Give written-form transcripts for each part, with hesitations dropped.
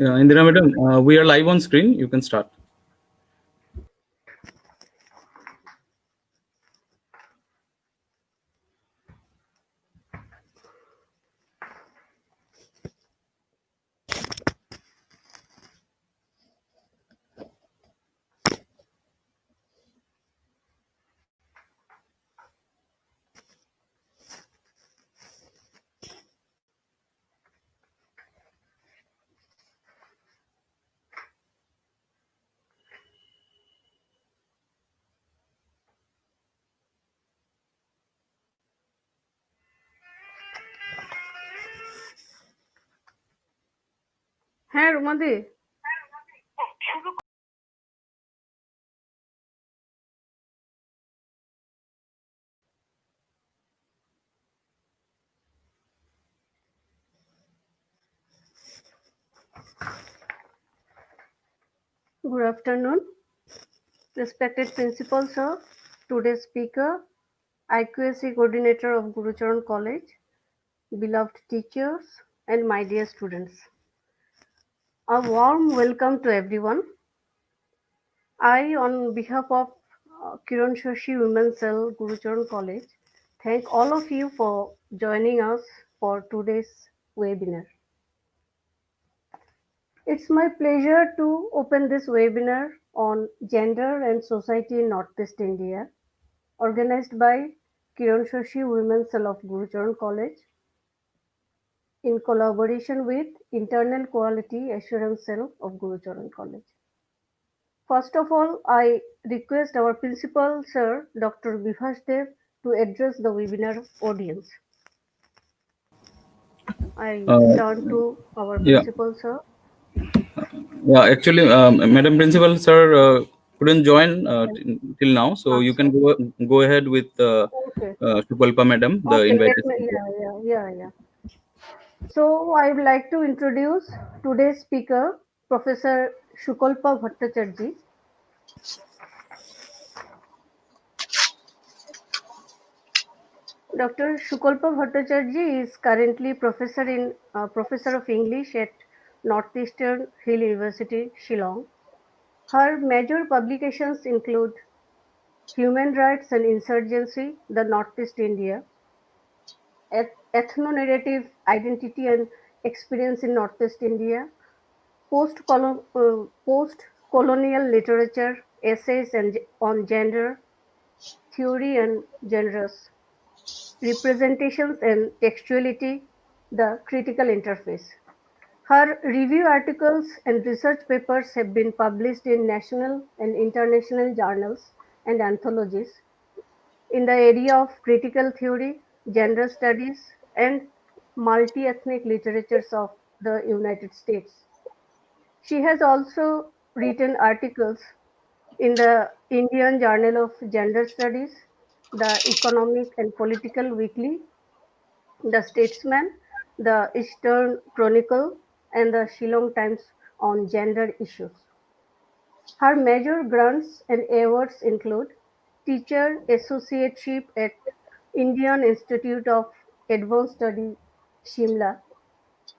Indira madam, we are live on screen. You can start. হ্যাঁ রুমাদি, good afternoon, respected principal sir, today's speaker, IQAC coordinator of Gurucharan College, beloved teachers, and my dear students. A warm welcome to everyone. I, on behalf of Kiran Shashi Women's Cell, Gurucharan College, thank all of you for joining us for today's webinar. It's my pleasure to open this webinar on gender and society in Northeast India, organized by Kiran Shashi Women's Cell of Gurucharan College in collaboration with Internal Quality Assurance Cell of Gurucharan College. First of all, I request our principal, Sir Dr. Bibhash Dev, to address the webinar audience. I turn to our Yeah, principal, sir. actually, Madam Principal, sir, couldn't join till now, so you can go ahead with Okay. Sukalpa Madam, the Okay, invited speaker. yeah. So I would like to introduce today's speaker, Professor Sukalpa Bhattacharjee. Dr. Sukalpa Bhattacharjee is currently Professor of English at Northeastern Hill University, Shillong. Her major publications include Human Rights and Insurgency, the Northeast India, Ethno-Narrative Identity and Experience in Northeast India, post-colonial literature, essays on gender, theory and genres, representations and textuality, the critical interface. Her review articles and research papers have been published in national and international journals and anthologies in the area of critical theory, gender studies, and multi-ethnic literatures of the United States. She has also written articles in the Indian Journal of Gender Studies, the Economic and Political Weekly, the Statesman, the Eastern Chronicle, and the Shillong Times on gender issues. Her major grants and awards include Teacher Associateship at Indian Institute of Advanced Study, Shimla,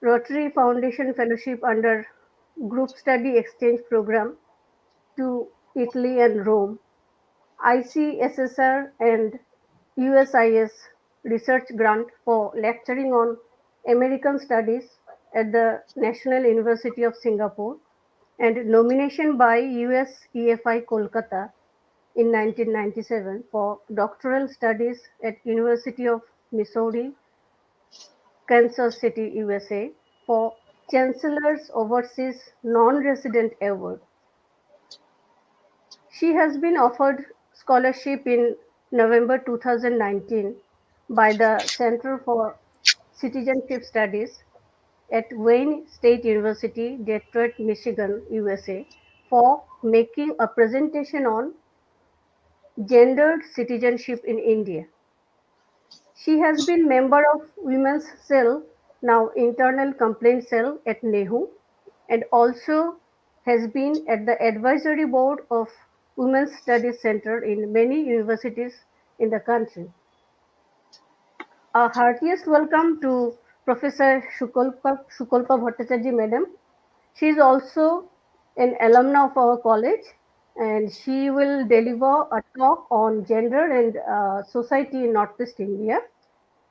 Rotary Foundation Fellowship under Group Study Exchange Program to Italy and Rome, ICSSR and USIS research grant for lecturing on American Studies at the National University of Singapore, and nomination by US EFI Kolkata in 1997 for doctoral studies at University of Missouri, Kansas City, USA for Chancellor's Overseas Non-Resident Award. She has been offered scholarship in November 2019 by the Center for Citizenship Studies at Wayne State University, Detroit, Michigan, USA, for making a presentation on gendered citizenship in India. She has been member of Women's Cell, now Internal Complaint Cell at NEHU, and also has been at the advisory board of Women's Studies Center in many universities in the country. A heartiest welcome to Professor Sukalpa Bhattacharjee Madam. She is also an alumna of our college, and she will deliver a talk on gender and society in Northeast India.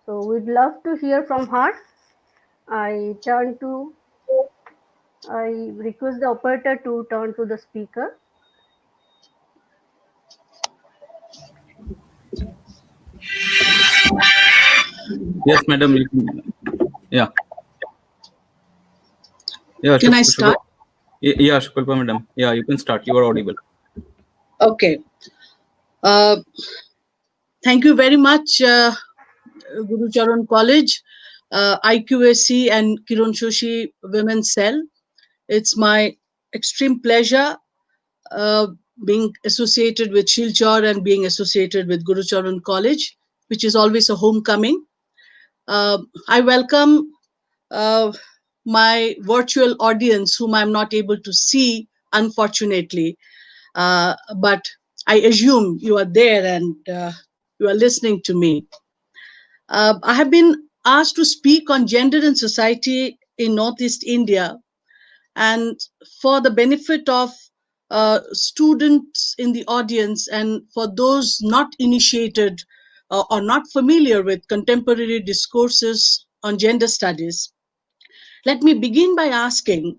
So we'd love to hear from her. I turn to I request the operator to turn to the speaker. Yes, madam. Yeah, yeah, Can I Sukalpa. start? Yeah, Sukalpa, madam. Yeah, you can start. You are audible. Okay. Uh, Thank you very much, Guru Charan College, IQAC, and Kiran Shoshi Women's Cell. It's my extreme pleasure uh, being associated with Shilchar and being associated with Guru Charan College, which is always a homecoming. I welcome uh, my virtual audience, whom I'm not able to see, unfortunately. But I assume you are there and you are listening to me. I have been asked to speak on gender and society in Northeast India, and for the benefit of students in the audience and for those not initiated or not familiar with contemporary discourses on gender studies, let me begin by asking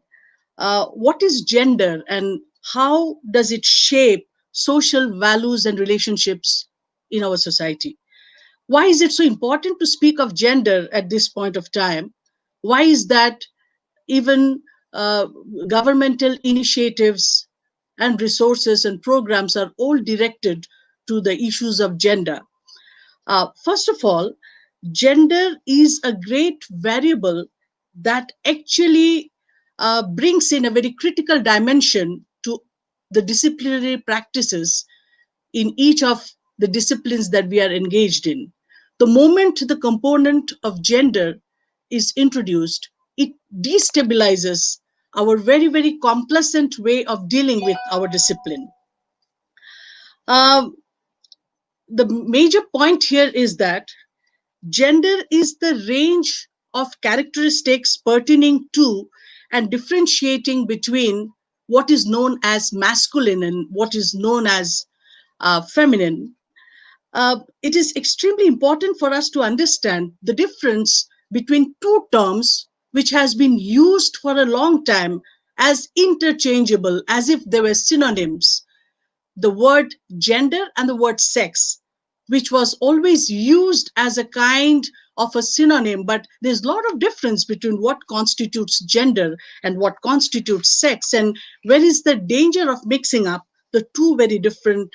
what is gender and how does it shape social values and relationships in our society? Why is it so important to speak of gender at this point of time? Why is that even uh, governmental initiatives and resources and programs are all directed to the issues of gender? First of all, gender is a great variable that actually brings in a very critical dimension to the disciplinary practices in each of the disciplines that we are engaged in. The moment the component of gender is introduced, it destabilizes our very, very complacent way of dealing with our discipline. Um, the major point here is that gender is the range of characteristics pertaining to and differentiating between what is known as masculine and what is known as feminine. It is extremely important for us to understand the difference between two terms which has been used for a long time as interchangeable, as if they were synonyms: the word gender and the word sex, which was always used as a kind of a synonym, but there's a lot of difference between what constitutes gender and what constitutes sex, and where is the danger of mixing up the two very different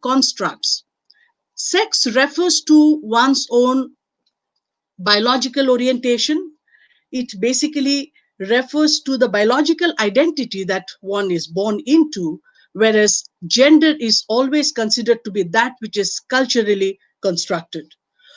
constructs. Sex refers to one's own biological orientation. It basically refers to the biological identity that one is born into, whereas gender is always considered to be that which is culturally constructed.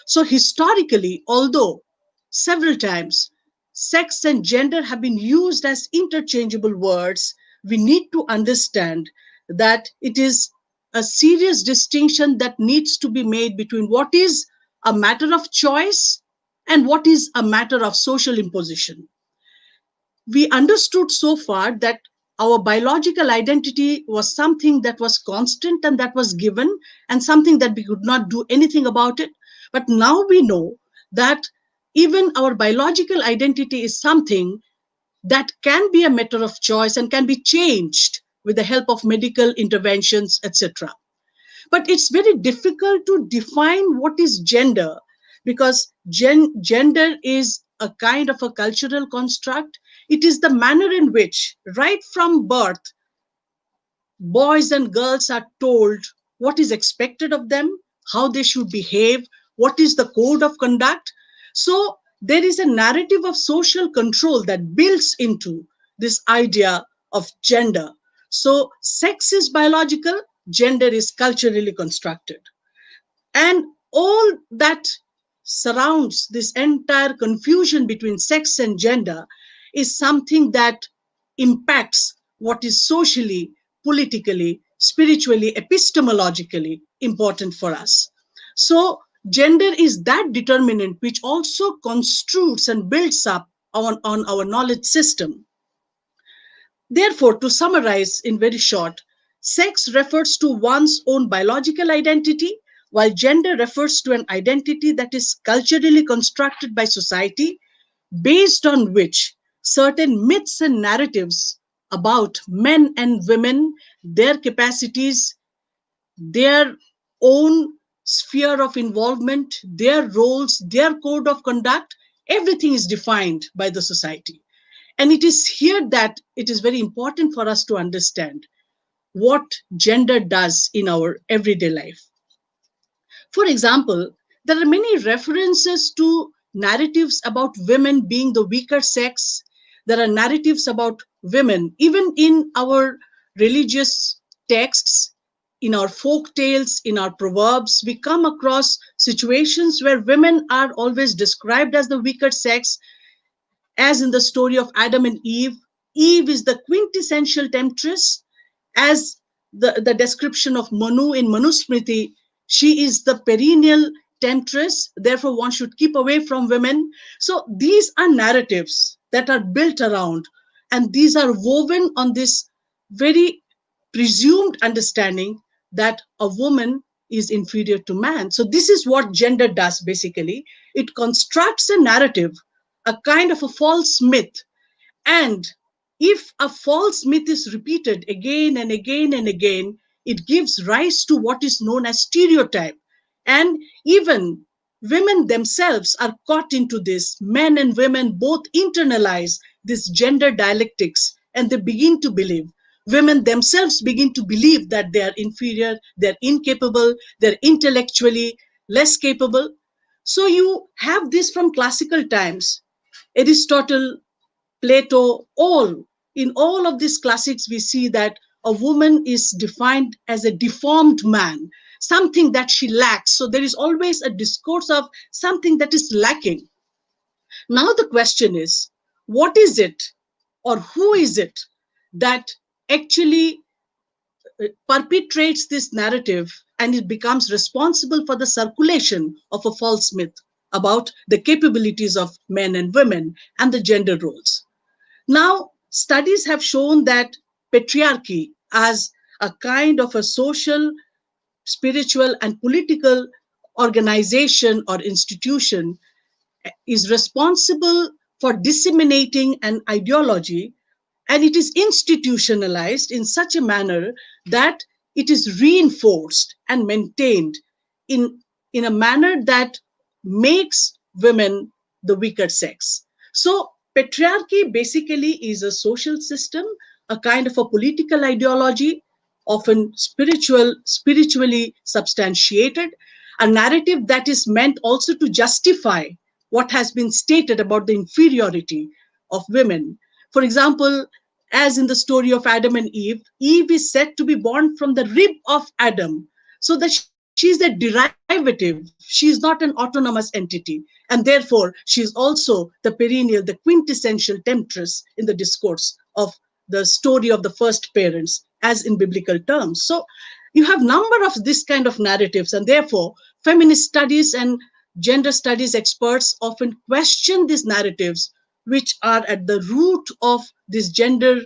So, historically, although several times sex and gender have been used as interchangeable words, we need to understand that it is a serious distinction that needs to be made between what is a matter of choice and what is a matter of social imposition. We understood so far that our biological identity was something that was constant and that was given, and something that we could not do anything about it. But now we know that even our biological identity is something that can be a matter of choice and can be changed with the help of medical interventions, etc. But it's very difficult to define what is gender, because gender is a kind of a cultural construct. It is the manner in which, right from birth, boys and girls are told what is expected of them, how they should behave, what is the code of conduct. So there is a narrative of social control that builds into this idea of gender. So sex is biological, gender is culturally constructed. And all that surrounds this entire confusion between sex and gender is something that impacts what is socially, politically, spiritually, epistemologically important for us. So, gender is that determinant which also construes and builds up on our knowledge system. Therefore, to summarize in very short, sex refers to one's own biological identity, while gender refers to an identity that is culturally constructed by society, based on which certain myths and narratives about men and women, their capacities, their own sphere of involvement, their roles, their code of conduct, everything is defined by the society. And it is here that it is very important for us to understand what gender does in our everyday life. For example, there are many references to narratives about women being the weaker sex. There are narratives about women, even in our religious texts, in our folk tales, in our proverbs. We come across situations where women are always described as the weaker sex, as in the story of Adam and Eve. Eve is the quintessential temptress, as the description of Manu in Manusmriti. She is the perennial temptress, therefore, one should keep away from women. So, these are narratives that are built around, and these are woven on this very presumed understanding that a woman is inferior to man. So, this is what gender does basically. It constructs a narrative, a kind of a false myth. And if a false myth is repeated again and again and again, it gives rise to what is known as stereotype. And even women themselves are caught into this. Men and women both internalize this gender dialectics, and they begin to believe. Women themselves begin to believe that they are inferior, they're incapable, they're intellectually less capable. So you have this from classical times. Aristotle, Plato, all in all of these classics, we see that a woman is defined as a deformed man, something that she lacks. So there is always a discourse of something that is lacking. Now the question is, what is it or who is it that actually perpetrates this narrative, and it becomes responsible for the circulation of a false myth about the capabilities of men and women and the gender roles? Now, studies have shown that patriarchy, as a kind of a social, spiritual, and political organization or institution, is responsible for disseminating an ideology, and it is institutionalized in such a manner that it is reinforced and maintained in, in a manner that makes women the weaker sex. So, patriarchy basically is a social system, a kind of a political ideology, often spiritually substantiated, a narrative that is meant also to justify what has been stated about the inferiority of women. For example, as in the story of Adam and Eve, Eve is said to be born from the rib of Adam, so that she is a derivative. She is not an autonomous entity, and therefore she is also the perennial, the quintessential temptress in the discourse of the story of the first parents, as in biblical terms. So you have number of this kind of narratives, and therefore feminist studies and gender studies experts often question these narratives, which are at the root of this gender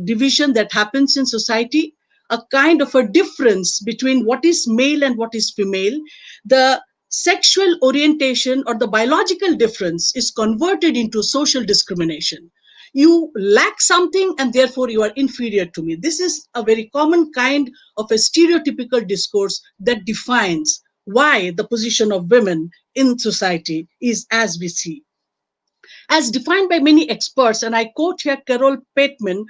division that happens in society, a kind of a difference between what is male and what is female. The sexual orientation or the biological difference is converted into social discrimination. You lack something and therefore you are inferior to me. This is a very common kind of a stereotypical discourse that defines why the position of women in society is as we see. As defined by many experts, and I quote here Carol Pateman,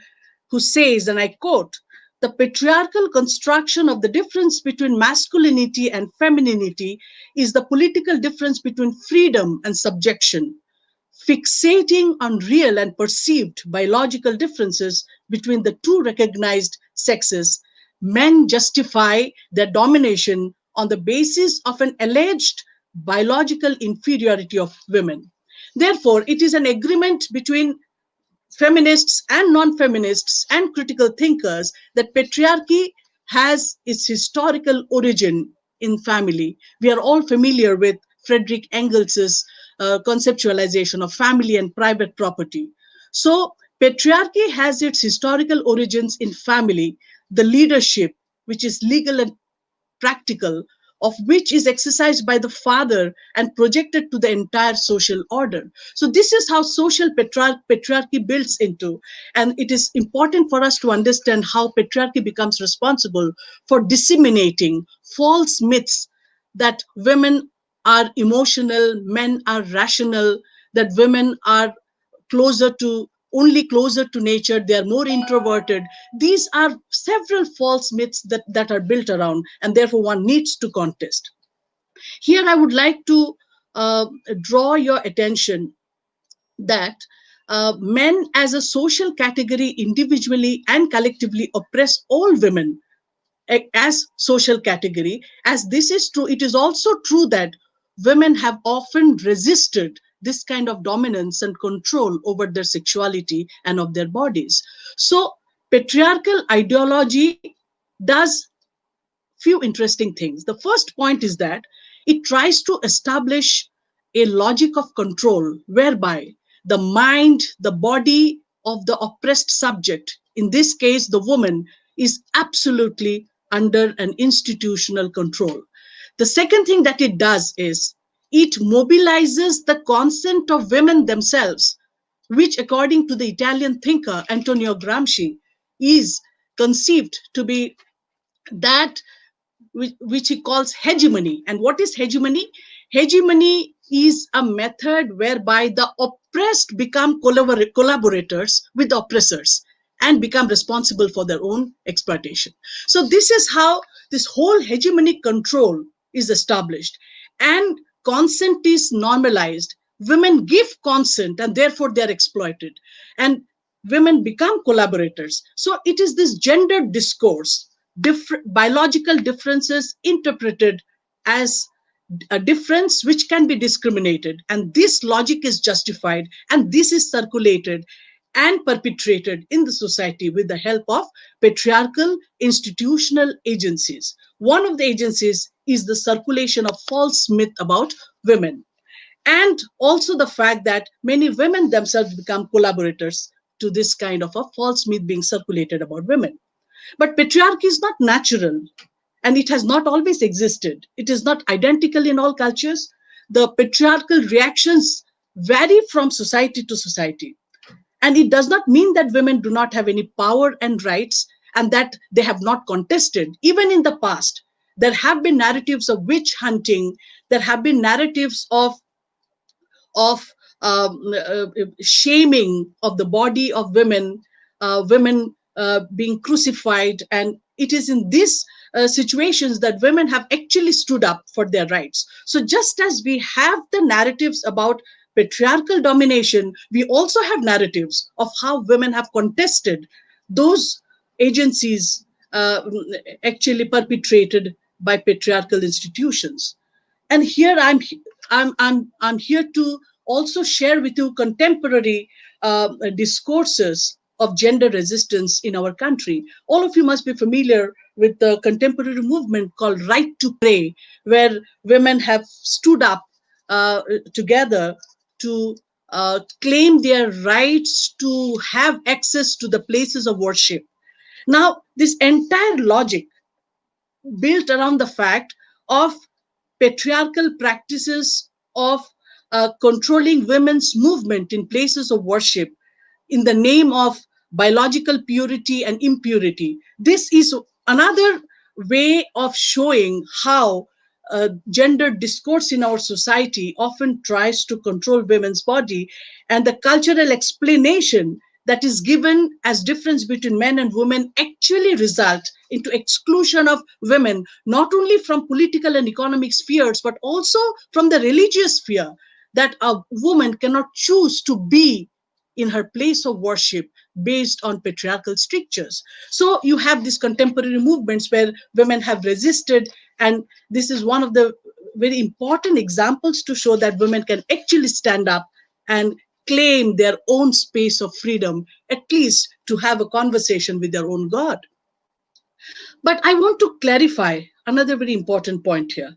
who says, and I quote, the patriarchal construction of the difference between masculinity and femininity is the political difference between freedom and subjection. Fixating on real and perceived biological differences between the two recognized sexes, men justify their domination on the basis of an alleged biological inferiority of women. Therefore, it is an agreement between feminists and non-feminists and critical thinkers that patriarchy has its historical origin in family. We are all familiar with Frederick Engels's conceptualization of family and private property. So Patriarchy has its historical origins in family, the leadership, which is legal and practical, of which is exercised by the father and projected to the entire social order. So, this is how social patriarchy builds into. And it is important for us to understand how patriarchy becomes responsible for disseminating false myths that women are emotional, men are rational, that women are closer to nature, they are more introverted. These are several false myths that are built around, and therefore one needs to contest. Here I would like to draw your attention that men as a social category individually and collectively oppress all women as social category. As this is true, it is also true that women have often resisted this kind of dominance and control over their sexuality and of their bodies. So patriarchal ideology does few interesting things. The first point is that it tries to establish a logic of control whereby the mind, the body of the oppressed subject, in this case the woman, is absolutely under an institutional control. The second thing that it does is it mobilizes the consent of women themselves, which, according to the Italian thinker Antonio Gramsci, is conceived to be that which he calls hegemony. And what is hegemony? Hegemony is a method whereby the oppressed become collaborators with the oppressors and become responsible for their own exploitation. So, this is how this whole hegemonic control is established, and consent is normalized. Women give consent and therefore they are exploited, and women become collaborators. So, it is this gendered discourse, biological differences interpreted as a difference which can be discriminated, and this logic is justified, and this is circulated and perpetrated in the society with the help of patriarchal institutional agencies. One of the agencies is the circulation of false myth about women, and also the fact that many women themselves become collaborators to this kind of a false myth being circulated about women. But patriarchy is not natural, and it has not always existed. It is not identical in all cultures. The patriarchal reactions vary from society to society. And it does not mean that women do not have any power and rights and that they have not contested. Even in the past, there have been narratives of witch hunting, there have been narratives of shaming of the body of women, women being crucified. And it is in these situations that women have actually stood up for their rights. So, just as we have the narratives about patriarchal domination, we also have narratives of how women have contested those agencies actually perpetrated by patriarchal institutions. And here I'm here to also share with you contemporary discourses of gender resistance in our country. All of you must be familiar with the contemporary movement called Right to Pray, where women have stood up together to claim their rights to have access to the places of worship. Now, this entire logic built around the fact of patriarchal practices of controlling women's movement in places of worship in the name of biological purity and impurity. This is another way of showing how gender discourse in our society often tries to control women's body, and the cultural explanation that is given as difference between men and women actually result into exclusion of women, not only from political and economic spheres but also from the religious sphere, that a woman cannot choose to be in her place of worship based on patriarchal strictures. So you have these contemporary movements where women have resisted, and this is one of the very important examples to show that women can actually stand up and claim their own space of freedom, at least to have a conversation with their own God. But I want to clarify another very important point here,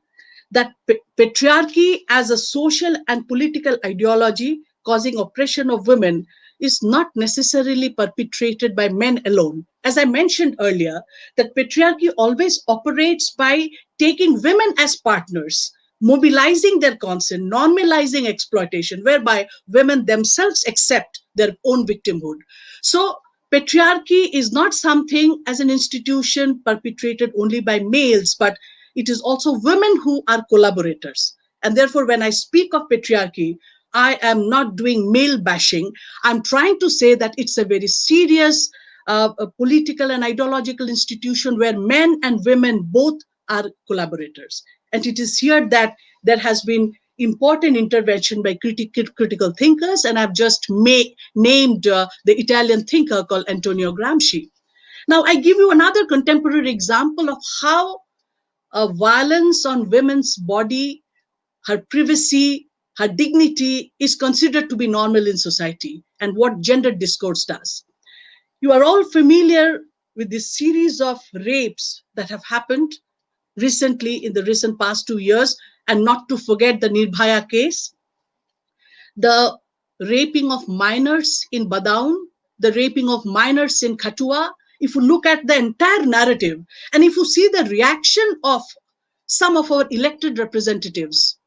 that patriarchy as a social and political ideology causing oppression of women is not necessarily perpetrated by men alone. As I mentioned earlier, that patriarchy always operates by taking women as partners, mobilizing their consent, normalizing exploitation, whereby women themselves accept their own victimhood. So, patriarchy is not something as an institution perpetrated only by males, but it is also women who are collaborators. And therefore, when I speak of patriarchy, I am not doing male bashing. I'm trying to say that it's a very serious a political and ideological institution where men and women both are collaborators. And it is here that there has been important intervention by critical thinkers. And I've just named the Italian thinker called Antonio Gramsci. Now, I give you another contemporary example of how violence on women's body, her privacy, her dignity is considered to be normal in society, and what gender discourse does. You are all familiar with this series of rapes that have happened recently in the recent past 2 years, and not to forget the Nirbhaya case, the raping of minors in Badaun, the raping of minors in Katua. If you look at the entire narrative, and if you see the reaction of some of our elected representatives,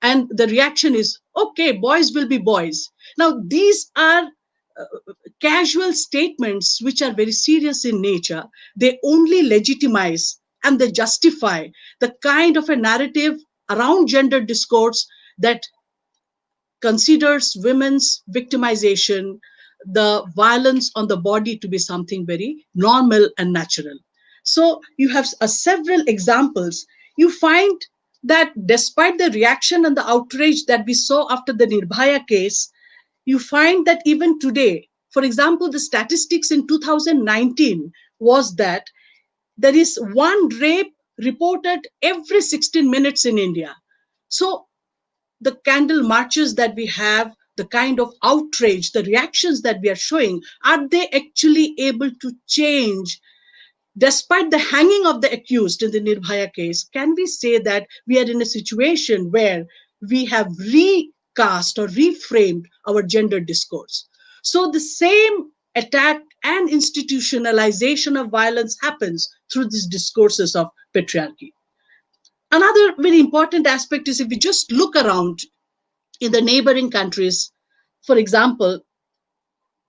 and the reaction is, okay, boys will be boys. Now, these are casual statements which are very serious in nature. They only legitimize and they justify the kind of a narrative around gender discourse that considers women's victimization, the violence on the body to be something very normal and natural. So you have several examples. You find that despite the reaction and the outrage that we saw after the Nirbhaya case, you find that even today, for example, the statistics in 2019 was that there is one rape reported every 16 minutes in India. So the candle marches that we have, the kind of outrage, the reactions that we are showing, are they actually able to change? Despite the hanging of the accused in the Nirbhaya case, can we say that we are in a situation where we have recast or reframed our gender discourse? So the same attack and institutionalization of violence happens through these discourses of patriarchy. Another very important aspect is if we just look around in the neighboring countries, for example,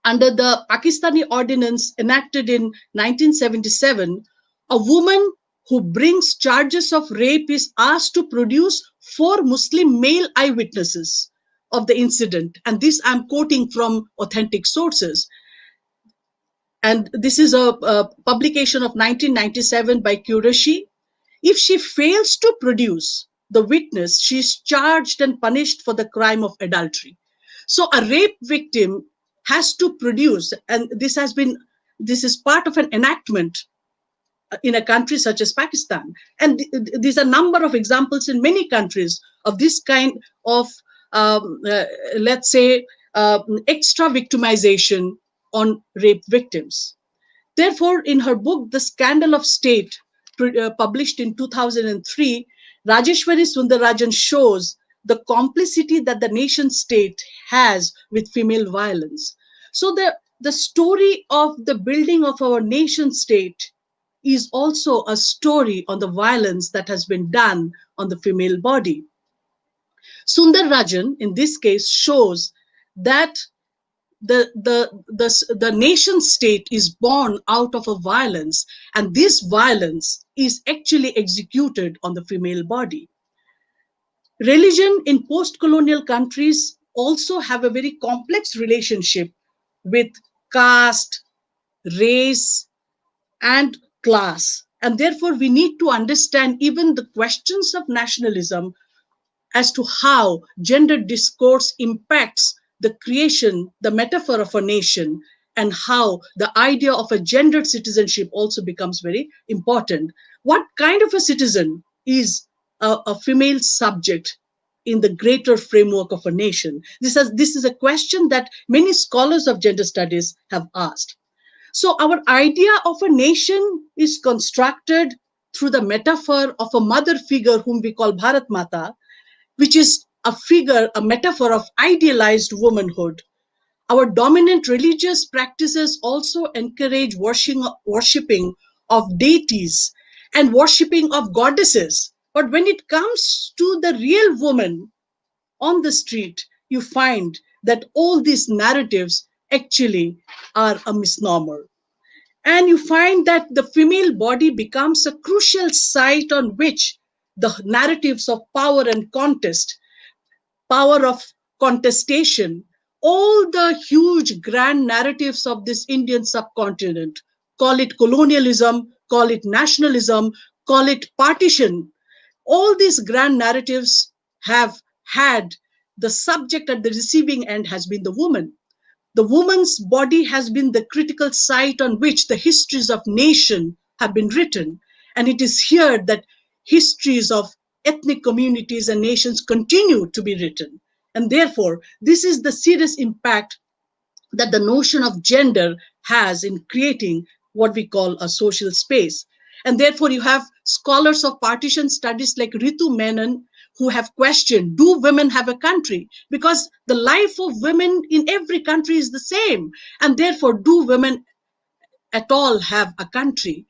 under the Pakistani ordinance enacted in 1977, a woman who brings charges of rape is asked to produce 4 Muslim male eyewitnesses of the incident. And this I'm quoting from authentic sources. And this is a publication of 1997 by Qureshi. If she fails to produce the witness, she is charged and punished for the crime of adultery. So a rape victim has to produce, and this is part of an enactment in a country such as Pakistan. And these are a number of examples in many countries of this kind of, let's say, extra victimization on rape victims. Therefore, in her book, The Scandal of State, published in 2003, Rajeshwari Sundarajan shows the complicity that the nation state has with female violence. So the story of the building of our nation state is also a story on the violence that has been done on the female body. Sundarajan, in this case, shows that the nation state is born out of a violence, and this violence is actually executed on the female body. Religion in post-colonial countries also have a very complex relationship with caste, race, and class. And therefore, we need to understand even the questions of nationalism as to how gender discourse impacts the creation, the metaphor of a nation, and how the idea of a gendered citizenship also becomes very important. What kind of a citizen is a female subject in the greater framework of a nation? This is a question that many scholars of gender studies have asked. So our idea of a nation is constructed through the metaphor of a mother figure whom we call Bharat Mata, which is a figure, a metaphor of idealized womanhood. Our dominant religious practices also encourage worshipping of deities and worshipping of goddesses. But when it comes to the real woman on the street, you find that all these narratives actually are a misnomer. And you find that the female body becomes a crucial site on which the narratives of power and contest, power of contestation, all the huge grand narratives of this Indian subcontinent, call it colonialism, call it nationalism, call it partition, all these grand narratives have had the subject at the receiving end has been the woman. The woman's body has been the critical site on which the histories of nation have been written. And it is here that histories of ethnic communities and nations continue to be written. And therefore, this is the serious impact that the notion of gender has in creating what we call a social space. And therefore, you have scholars of partition studies like Ritu Menon who have questioned, do women have a country? Because the life of women in every country is the same. And therefore, do women at all have a country?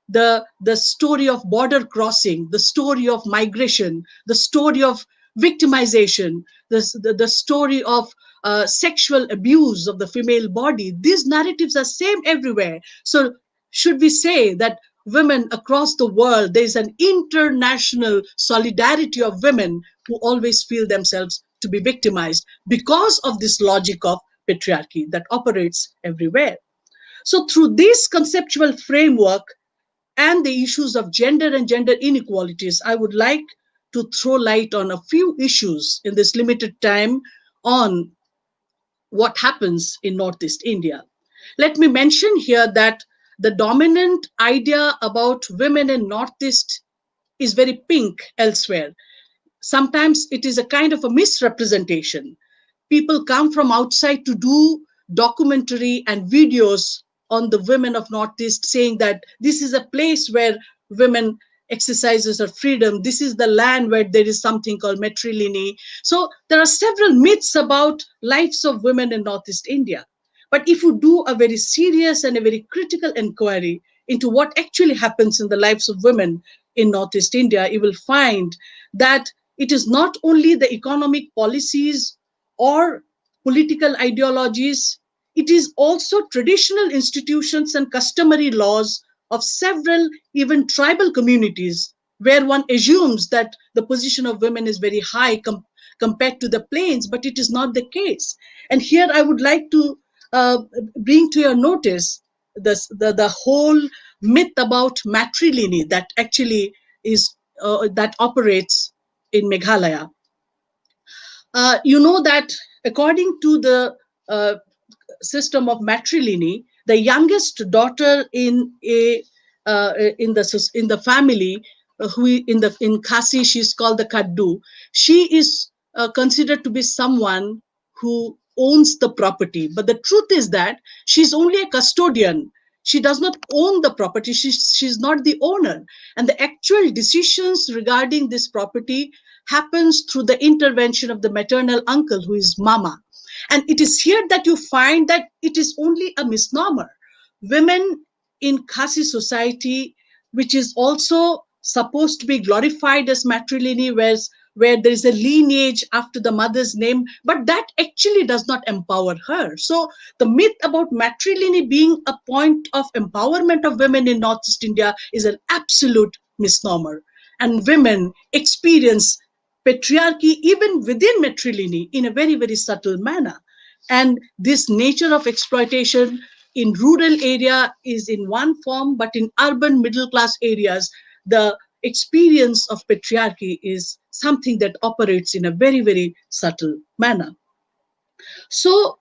The story of border crossing, the story of migration, the story of victimization, the story of sexual abuse of the female body, these narratives are same everywhere. So should we say that women across the world, there is an international solidarity of women who always feel themselves to be victimized because of this logic of patriarchy that operates everywhere? So, through this conceptual framework and the issues of gender and gender inequalities, I would like to throw light on a few issues in this limited time on what happens in Northeast India. Let me mention here that the dominant idea about women in Northeast is very pink elsewhere. Sometimes it is a kind of a misrepresentation. People come from outside to do documentary and videos on the women of Northeast, saying that this is a place where women exercises her freedom. This is the land where there is something called Matriline. So there are several myths about lives of women in Northeast India. But if you do a very serious and a very critical inquiry into what actually happens in the lives of women in Northeast India, you will find that it is not only the economic policies or political ideologies, it is also traditional institutions and customary laws of several, even tribal communities, where one assumes that the position of women is very high compared to the plains, but it is not the case. And here I would like to bring to your notice the whole myth about matrilineal that actually is that operates in Meghalaya. You know that according to the uh, system of matrilineal, the youngest daughter in the family, who in Khasi she's called the Kaddu. She is considered to be someone who owns the property. But the truth is that she's only a custodian. She does not own the property. She's not the owner. And the actual decisions regarding this property happens through the intervention of the maternal uncle, who is Mama. And it is here that you find that it is only a misnomer. Women in Khasi society, which is also supposed to be glorified as matrilineal, where there is a lineage after the mother's name, but that actually does not empower her. So the myth about matrilineal being a point of empowerment of women in Northeast India is an absolute misnomer. And women experience patriarchy even within matrilineal in a very, very subtle manner. And this nature of exploitation in rural area is in one form, but in urban middle class areas, the experience of patriarchy is something that operates in a very, very subtle manner. So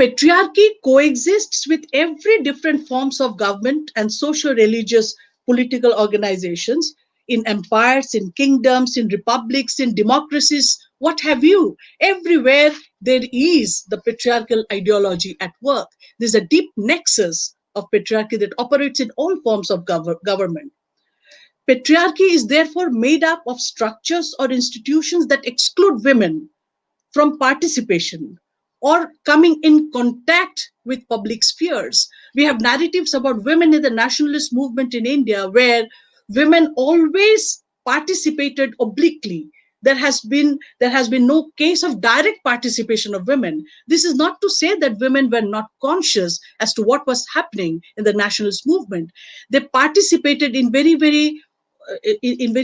patriarchy coexists with every different forms of government and socio-religious political organizations in empires, in kingdoms, in republics, in democracies, what have you. Everywhere there is the patriarchal ideology at work. There's a deep nexus of patriarchy that operates in all forms of government. Patriarchy is therefore made up of structures or institutions that exclude women from participation, or coming in contact with public spheres. We have narratives about women in the nationalist movement in India where women always participated obliquely. There has been no case of direct participation of women. This is not to say that women were not conscious as to what was happening in the nationalist movement. They participated in very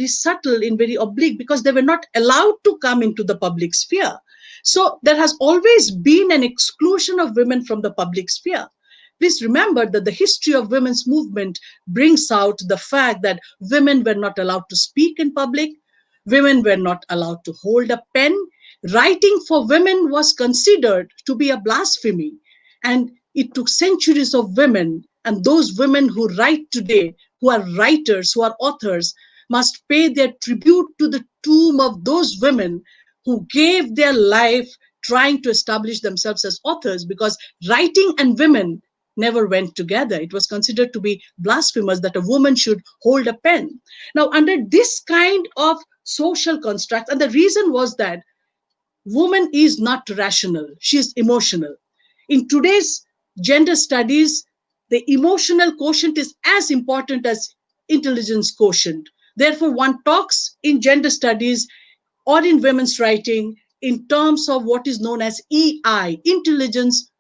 subtle, in very oblique, because they were not allowed to come into the public sphere. So there has always been an exclusion of women from the public sphere. Please remember that the history of women's movement brings out the fact that women were not allowed to speak in public, women were not allowed to hold a pen. Writing for women was considered to be a blasphemy. And it took centuries of women, and those women who write today, who are writers, who are authors, must pay their tribute to the tomb of those women who gave their life trying to establish themselves as authors, because writing and women never went together. It was considered to be blasphemous that a woman should hold a pen. Now, under this kind of social construct, and the reason was that woman is not rational, she is emotional. In today's gender studies, the emotional quotient is as important as intelligence quotient. Therefore, one talks in gender studies or in women's writing in terms of what is known as EI, intelligence,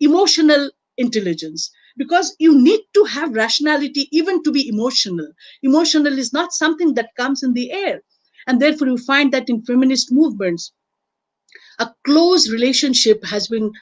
emotional intelligence. Because you need to have rationality even to be emotional. Emotional is not something that comes in the air. And therefore, you find that in feminist movements, a close relationship has been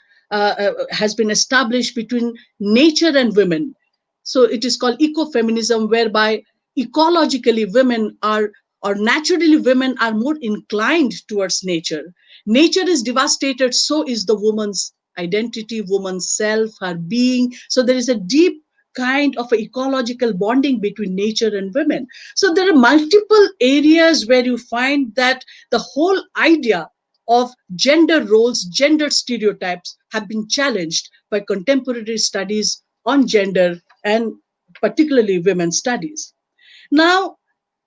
established between nature and women. So it is called ecofeminism, whereby ecologically women are, or naturally women are more inclined towards nature. Nature is devastated, so is the woman's identity, woman's self, her being. So there is a deep kind of a ecological bonding between nature and women. So there are multiple areas where you find that the whole idea of gender roles, gender stereotypes have been challenged by contemporary studies on gender and particularly women's studies. Now,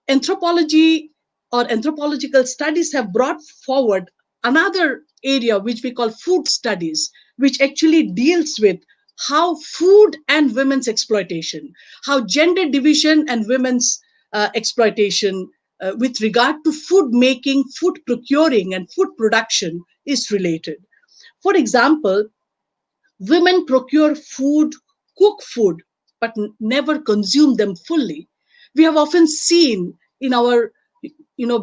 anthropology or anthropological studies have brought forward another area which we call food studies, which actually deals with how food and women's exploitation, how gender division and women's exploitation with regard to food making, food procuring, and food production is related. For example, women procure food, cook food, but never consume them fully. We have often seen in our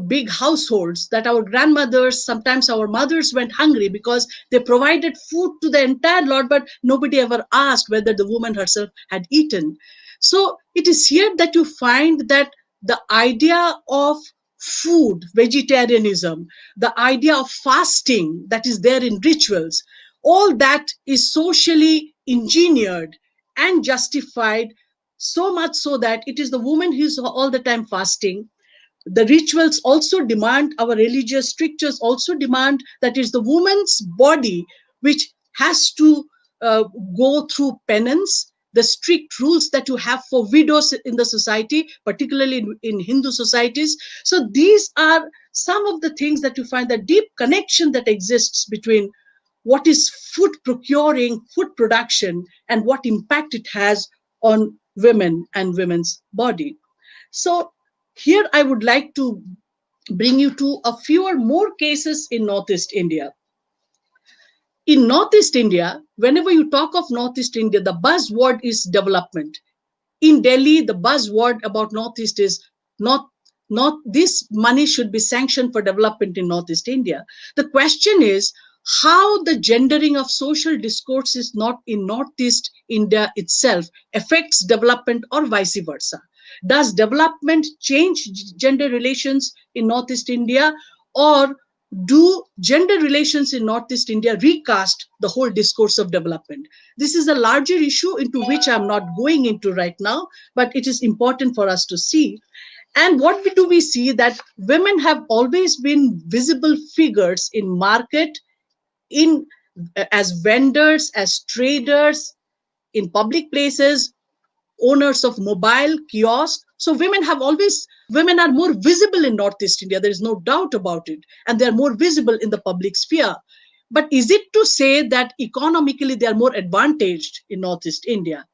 big households that our grandmothers, sometimes our mothers, went hungry because they provided food to the entire lot, but nobody ever asked whether the woman herself had eaten. So it is here that you find that the idea of food, vegetarianism, the idea of fasting that is there in rituals, all that is socially engineered and justified, so much so that it is the woman who is all the time fasting. The rituals also demand, our religious strictures also demand, that is the woman's body which has to uh, go through penance, the strict rules that you have for widows in the society, particularly in Hindu societies. So these are some of the things that you find, the deep connection that exists between what is food procuring, food production, and what impact it has on women and women's body. So here I would like to bring you to a few more cases in Northeast India. In Northeast India, whenever you talk of Northeast India, the buzzword is development. In Delhi, the buzzword about Northeast is not this money should be sanctioned for development in Northeast India. The question is how the gendering of social discourses not in Northeast India itself affects development or vice versa. Does development change gender relations in Northeast India, or do gender relations in Northeast India recast the whole discourse of development? This is a larger issue into which I'm not going into right now, but it is important for us to see. And what do we see? That women have always been visible figures in market, in as vendors, as traders, in public places, owners of mobile kiosks. So women are more visible in Northeast India. There is no doubt about it. And they're more visible in the public sphere. But is it to say that economically they are more advantaged in Northeast India?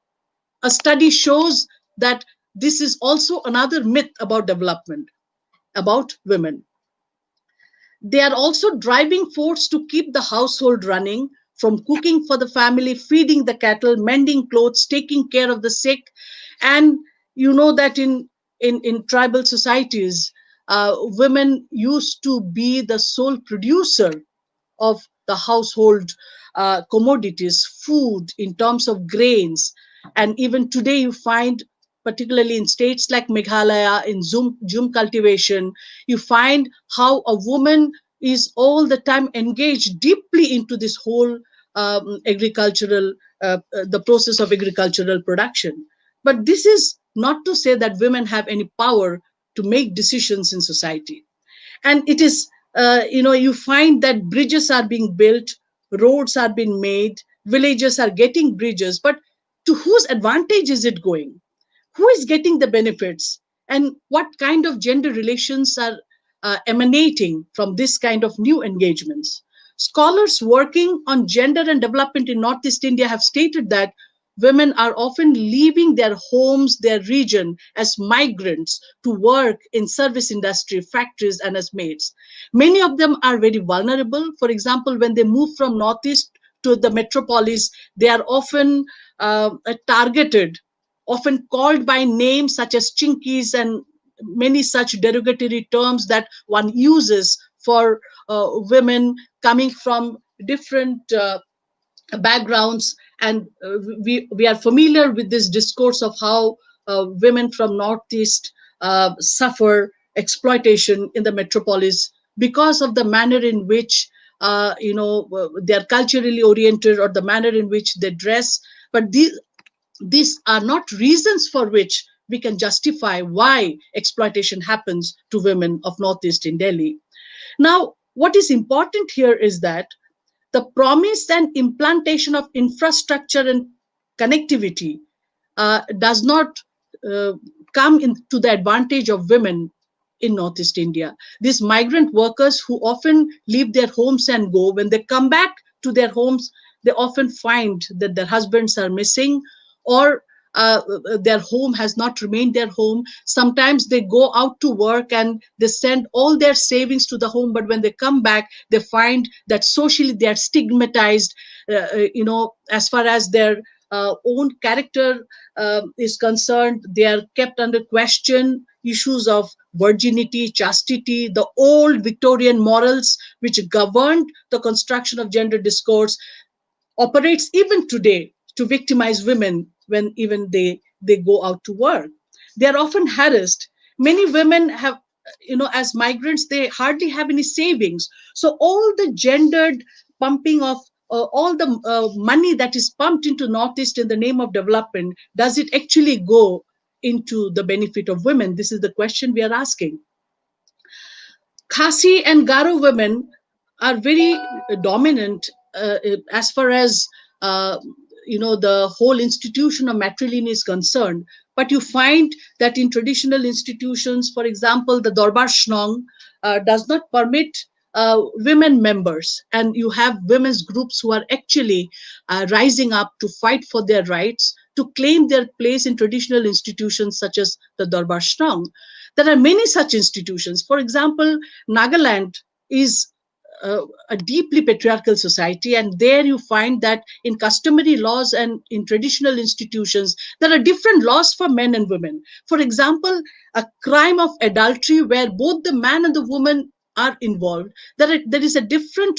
A study shows that this is also another myth about development, about women. They are also driving force to keep the household running, from cooking for the family, feeding the cattle, mending clothes, taking care of the sick. And you know that in tribal societies, women used to be the sole producer of the household commodities, food, in terms of grains. And even today, you find, particularly in states like Meghalaya, in Zoom cultivation, you find how a woman is all the time engaged deeply into this whole agricultural, the process of agricultural production. But this is not to say that women have any power to make decisions in society. And it is, you find that bridges are being built, roads are being made, villages are getting bridges, but to whose advantage is it going? Who is getting the benefits? And what kind of gender relations are emanating from this kind of new engagements? Scholars working on gender and development in Northeast India have stated that women are often leaving their homes, their region, as migrants to work in service industry, factories, and as maids. Many of them are very vulnerable. For example, when they move from Northeast to the metropolis, they are often targeted, often called by names such as chinkies and many such derogatory terms that one uses for women coming from different backgrounds. And we are familiar with this discourse of how women from Northeast suffer exploitation in the metropolis because of the manner in which they are culturally oriented, or the manner in which they dress. But these are not reasons for which we can justify why exploitation happens to women of Northeast in Delhi. Now, what is important here is that the promise and implantation of infrastructure and connectivity does not uh, come into the advantage of women in Northeast India. These migrant workers who often leave their homes and go, when they come back to their homes, they often find that their husbands are missing, or their home has not remained their home. Sometimes they go out to work and they send all their savings to the home, but when they come back, they find that socially they are stigmatized, as far as their own character is concerned. They are kept under question. Issues of virginity, chastity, the old Victorian morals which governed the construction of gender discourse operates even today to victimize women when even they go out to work. They are often harassed. Many women have, as migrants, they hardly have any savings. So all the gendered pumping of all the money that is pumped into Northeast in the name of development, does it actually go into the benefit of women? This is the question we are asking. Khasi and Garo women are very dominant as far as uh, the whole institution of Matriline is concerned. But you find that in traditional institutions, for example, the Darbar Shnong does not permit women members, and you have women's groups who are actually rising up to fight for their rights, to claim their place in traditional institutions such as the Darbar Shnong. There are many such institutions. For example, Nagaland is a deeply patriarchal society, and there you find that in customary laws and in traditional institutions, there are different laws for men and women. For example, a crime of adultery where both the man and the woman are involved, there is a different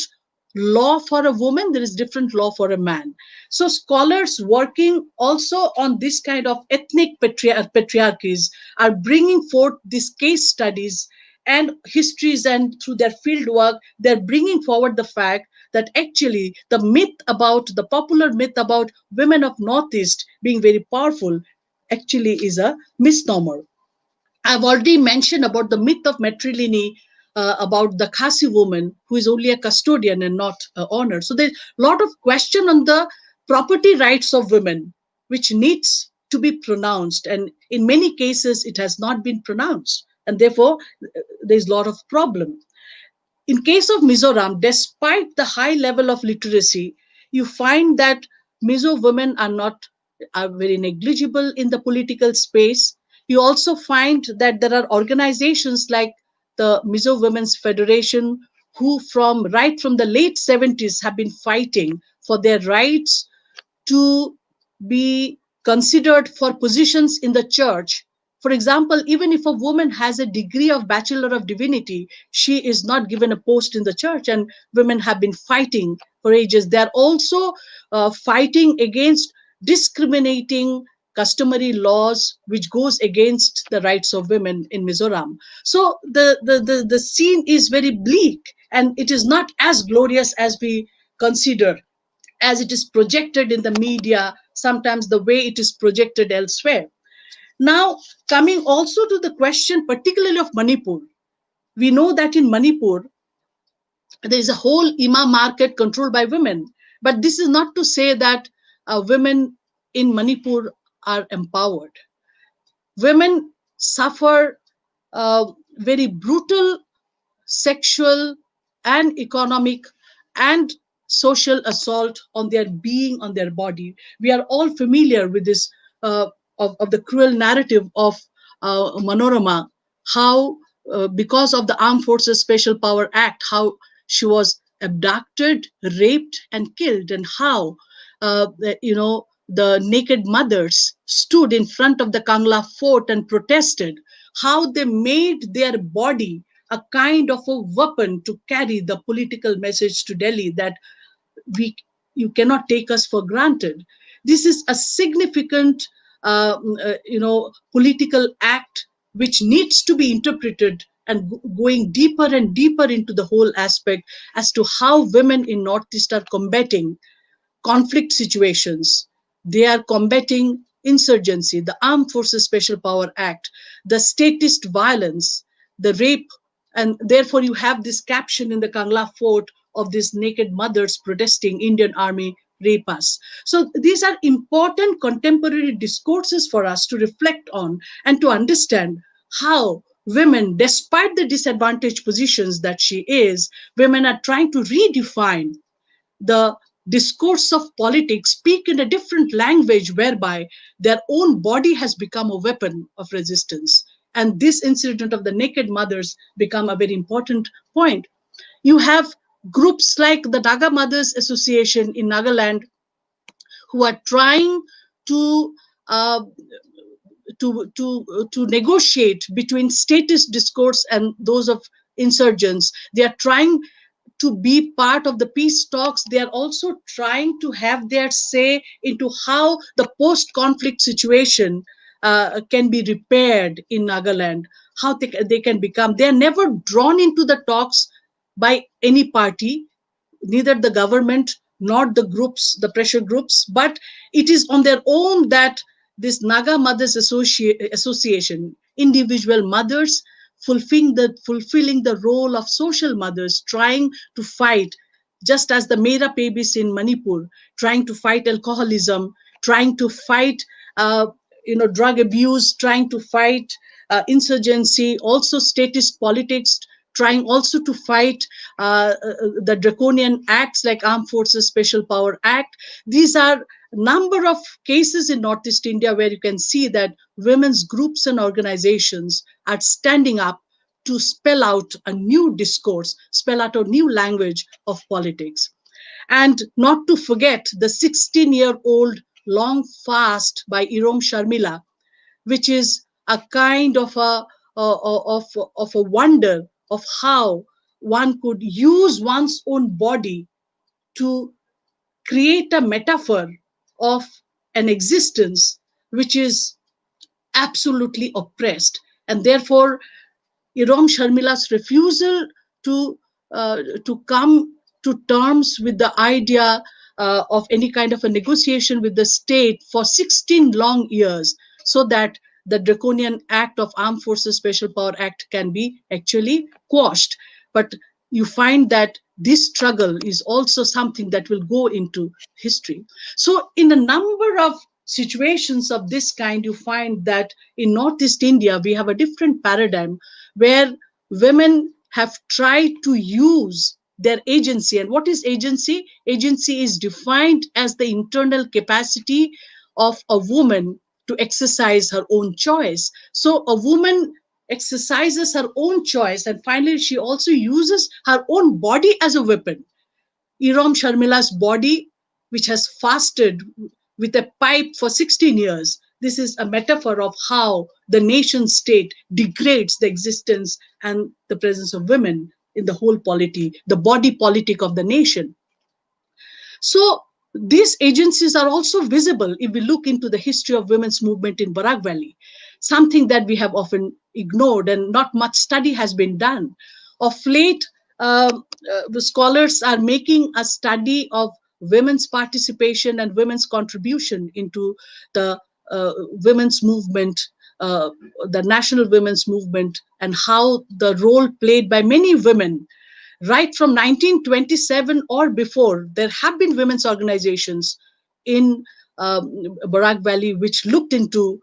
law for a woman, there is different law for a man. So scholars working also on this kind of ethnic patriarchies are bringing forth these case studies and histories, and through their field work they're bringing forward the fact that actually the popular myth about women of Northeast being very powerful actually is a misnomer. I've already mentioned about the myth of Matriline, about the Khasi woman who is only a custodian and not honored. So there's a lot of question on the property rights of women, which needs to be pronounced. And in many cases, it has not been pronounced. And therefore, there's a lot of problem. In case of Mizoram, despite the high level of literacy, you find that Mizo women are very negligible in the political space. You also find that there are organizations like the Mizo Women's Federation, who from the late 70s have been fighting for their rights to be considered for positions in the church. For example, even if a woman has a degree of Bachelor of Divinity, she is not given a post in the church, and women have been fighting for ages. They are also fighting against discriminating customary laws which goes against the rights of women in Mizoram. So the scene is very bleak, and it is not as glorious as we consider, as it is projected in the media, sometimes the way it is projected elsewhere. Now, coming also to the question, particularly of Manipur, we know that in Manipur, there is a whole imam market controlled by women. But this is not to say that women in Manipur are empowered. Women suffer very brutal sexual and economic and social assault on their being, on their body. We are all familiar with this, of the cruel narrative of Manorama, how because of the Armed Forces Special Power Act, how she was abducted, raped, and killed, and how the naked mothers stood in front of the Kangla fort and protested, how they made their body a kind of a weapon to carry the political message to Delhi that we you cannot take us for granted. This is a significant, political act which needs to be interpreted and going deeper and deeper into the whole aspect as to how women in Northeast are combating conflict situations. They are combating insurgency, the Armed Forces Special Power Act, the statist violence, the rape, and therefore you have this caption in the Kangla fort of these naked mothers protesting Indian army rape us. So these are important contemporary discourses for us to reflect on and to understand how women, despite the disadvantaged positions that she is, women are trying to redefine the discourse of politics, speak in a different language whereby their own body has become a weapon of resistance. And this incident of the naked mothers become a very important point. You have groups like the Naga Mothers Association in Nagaland who are trying to uh, to negotiate between statist discourse and those of insurgents. They are trying to be part of the peace talks. They are also trying to have their say into how the post-conflict situation can be repaired in Nagaland, how they can become. They are never drawn into the talks by any party, neither the government nor the groups, the pressure groups, but it is on their own that this Naga Mothers Association, individual mothers fulfilling the role of social mothers, trying to fight, just as the Mera Pebis in Manipur, trying to fight alcoholism, trying to fight drug abuse, trying to fight insurgency, also statist politics, trying also to fight the draconian acts like Armed Forces Special Power Act. These are number of cases in Northeast India where you can see that women's groups and organizations are standing up to spell out a new discourse, spell out a new language of politics. And not to forget the 16-year-old long fast by Irom Sharmila, which is a kind of a wonder of how one could use one's own body to create a metaphor of an existence which is absolutely oppressed. And therefore, Irom Sharmila's refusal to come to terms with the idea of any kind of a negotiation with the state for 16 long years, so that the draconian act of Armed Forces Special Power Act can be actually quashed. But you find that this struggle is also something that will go into history. So in a number of situations of this kind, you find that in Northeast India we have a different paradigm where women have tried to use their agency. And what is agency? Agency is defined as the internal capacity of a woman to exercise her own choice. So a woman exercises her own choice, and finally she also uses her own body as a weapon. Iram Sharmila's body, which has fasted with a pipe for 16 years. This is a metaphor of how the nation state degrades the existence and the presence of women in the whole polity, the body politic of the nation. So these agencies are also visible if we look into the history of women's movement in Barak Valley, something that we have often ignored and not much study has been done. Of late, the scholars are making a study of women's participation and women's contribution into the women's movement, uh, the national women's movement, and how the role played by many women right from 1927 or before. There have been women's organizations in Barak Valley which looked into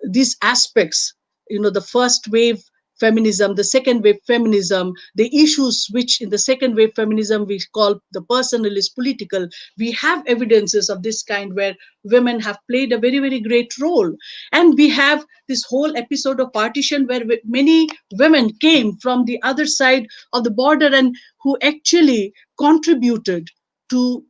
these aspects. You know, the first wave feminism, the second wave feminism, the issues which in the second wave feminism we call the personal is political. We have evidences of this kind where women have played a very, very great role. And we have this whole episode of partition where many women came from the other side of the border and who actually contributed to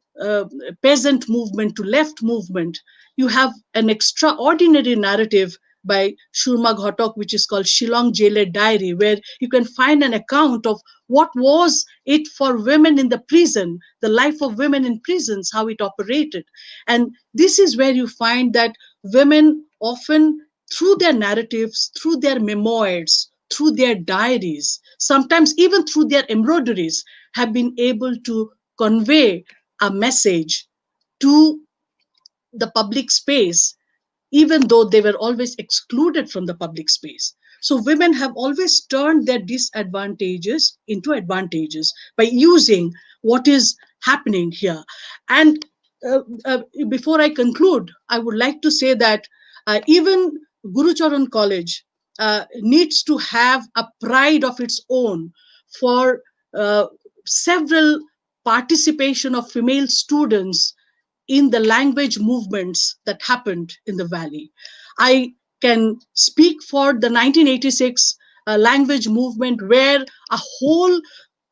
peasant movement, to left movement. You have an extraordinary narrative by Shurma Ghotok, which is called Shillong Jailer Diary, where you can find an account of what was it for women in the prison, the life of women in prisons, how it operated. And this is where you find that women often, through their narratives, through their memoirs, through their diaries, sometimes even through their embroideries, have been able to convey a message to the public space, even though they were always excluded from the public space. So women have always turned their disadvantages into advantages by using what is happening here. And uh, uh, before I conclude, I would like to say that even Guru Charan College needs to have a pride of its own for several participation of female students in the language movements that happened in the valley. I can speak for the 1986 language movement, where a whole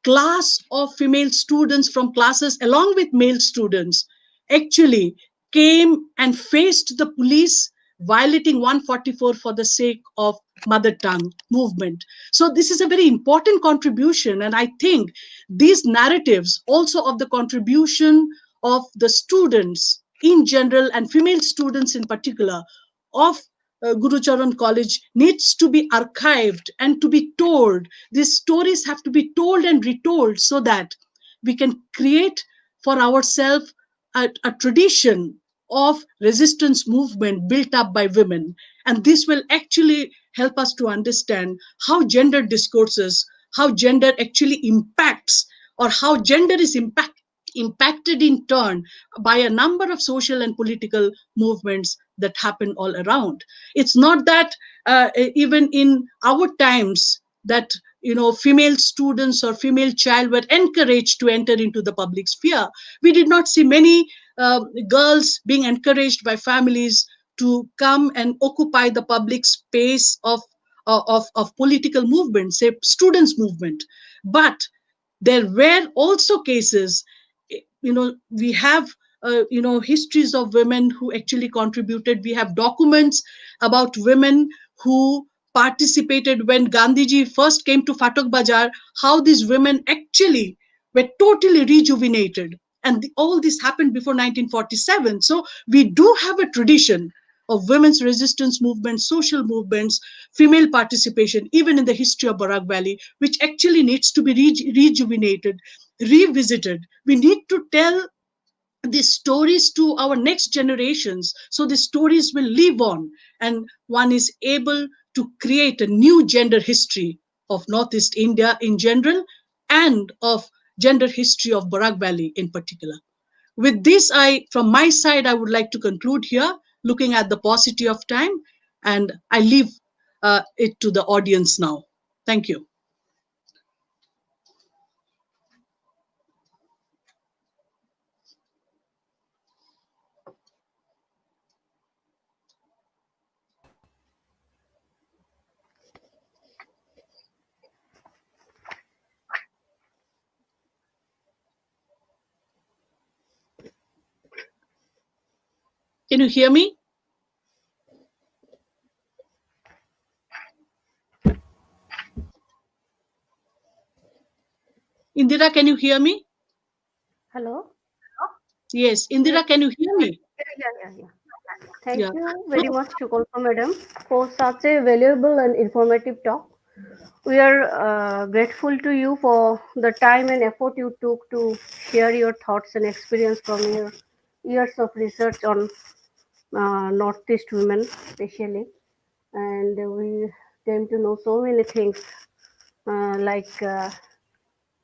class of female students from classes along with male students actually came and faced the police violating 144 for the sake of mother tongue movement. So this is a very important contribution, and I think these narratives also of the contribution of the students in general and female students in particular of Guru Charan College needs to be archived and to be told. These stories have to be told and retold so that we can create for ourselves a tradition of resistance movement built up by women. And this will actually help us to understand how gender discourses, how gender actually impacts, or how gender is impacted in turn by a number of social and political movements that happen all around. It's not that even in our times that female students or female child were encouraged to enter into the public sphere. We did not see many girls being encouraged by families to come and occupy the public space of political movement, say students movement. But there were also cases, we have histories of women who actually contributed. We have documents about women who participated when Gandhiji first came to Fatak Bazaar, how these women actually were totally rejuvenated. And all this happened before 1947. So we do have a tradition of women's resistance movements, social movements, female participation, even in the history of Barak Valley, which actually needs to be rejuvenated, revisited. We need to tell these stories to our next generations so the stories will live on, and one is able to create a new gender history of Northeast India in general and of gender history of Barak Valley in particular. With this, from my side, I would like to conclude here, looking at the paucity of time, and I leave it to the audience now. Thank you. Can you hear me? Indira, can you hear me? Hello? Yes, Yeah, Indira, can you hear me? yeah. Thank Yeah. you So very much, Sukalpa madam, for such a valuable and informative talk. We are grateful to you for the time and effort you took to share your thoughts and experience from your years of research on Northeast women, especially. And we came to know so many things like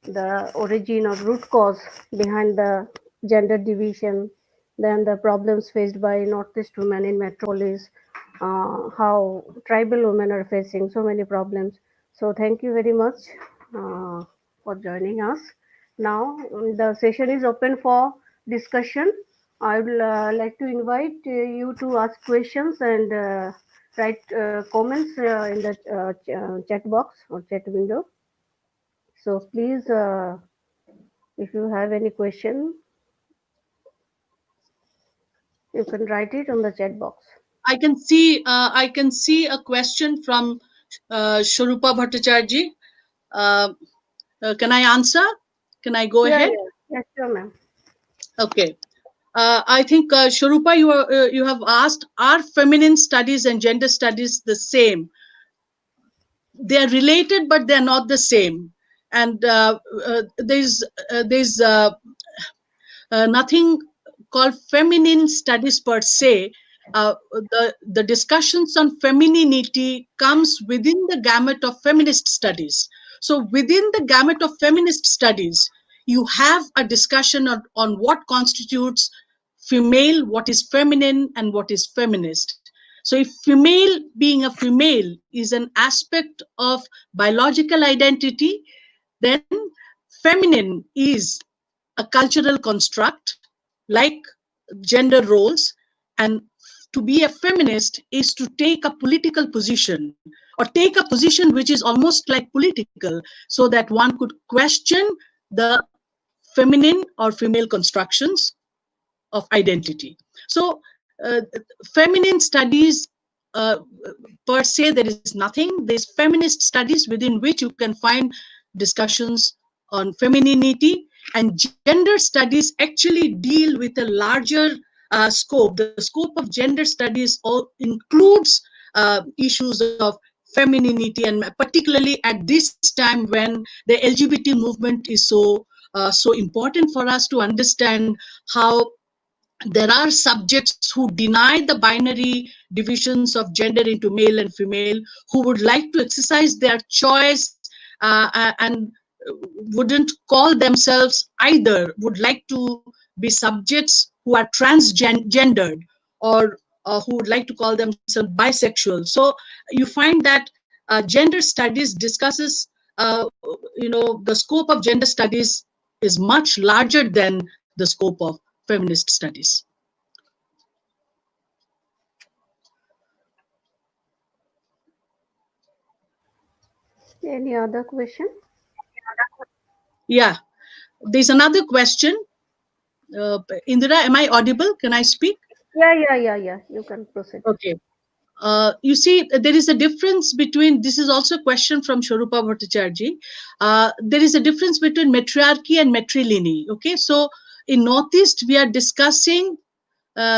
the origin or root cause behind the gender division, then the problems faced by Northeast women in metropolis, how tribal women are facing so many problems. So thank you very much for joining us. Now the session is open for discussion. I would like to invite you to ask questions and write comments in the chat box or chat window. So please, if you have any question, you can write it on the chat box. I can see a question from Sharupa Bhattacharjee. Uh, can I answer? Can I go Yeah, ahead? yeah, yes, sure, ma'am. Okay. I think Sharupa, you have asked: Are feminine studies and gender studies the same? They are related, but they are not the same. And there's nothing called feminine studies per se. The discussions on femininity comes within the gamut of feminist studies. So within the gamut of feminist studies, you have a discussion on what constitutes female, what is feminine, and what is feminist. So if female being a female is an aspect of biological identity, then feminine is a cultural construct like gender roles. And to be a feminist is to take a political position, or take a position which is almost like political, so that one could question the feminine or female constructions of identity. So feminine studies, uh, per se, there is nothing. There's feminist studies within which you can find discussions on femininity, and gender studies actually deal with a larger scope. The scope of gender studies all includes issues of femininity, and particularly at this time when the LGBT movement is so important for us to understand how there are subjects who deny the binary divisions of gender into male and female, who would like to exercise their choice, and wouldn't call themselves either, would like to be subjects who are transgendered, or who would like to call themselves bisexual. So you find that gender studies discusses, the scope of gender studies is much larger than the scope of feminist studies. Any other question? Yeah, there's another question. Indira, am I audible? Can I speak? Yeah. You can proceed. Okay. You see, there is a difference between, this is also a question from Sharupa Bhattacharjee. There is a difference between matriarchy and matrilineal. Okay, so in Northeast, we are discussing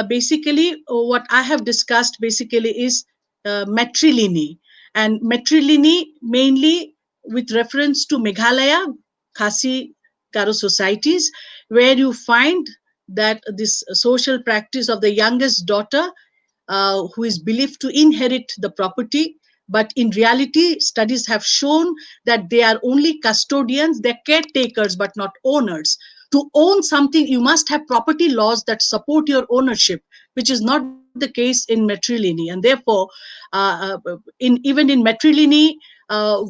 basically what I have discussed basically is matrilineal. And matrilineal mainly with reference to Meghalaya, Khasi, Garo societies, where you find that this social practice of the youngest daughter, who is believed to inherit the property. But in reality, studies have shown that they are only custodians, they're caretakers, but not owners. To own something, you must have property laws that support your ownership, which is not the case in matrilineal. And therefore, even in matrilineal,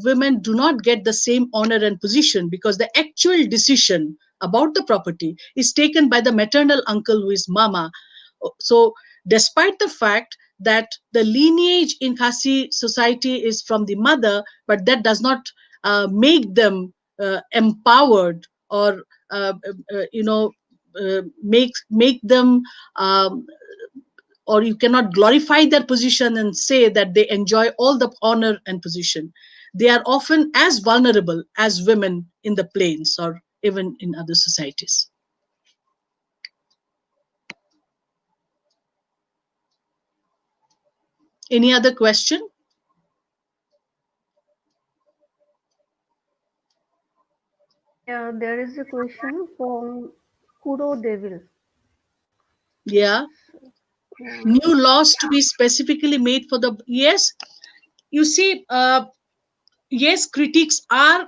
women do not get the same honor and position, because the actual decision about the property is taken by the maternal uncle, who is mama. So despite the fact that the lineage in Khasi society is from the mother, but that does not make them empowered, or make them um, or you cannot glorify their position and say that they enjoy all the honor and position. They are often as vulnerable as women in the plains or even in other societies. Any other question? Yeah, there is a question from Kuro Devil. Yeah. Yeah, New laws to be specifically made for the, yes, you see, yes, critics are,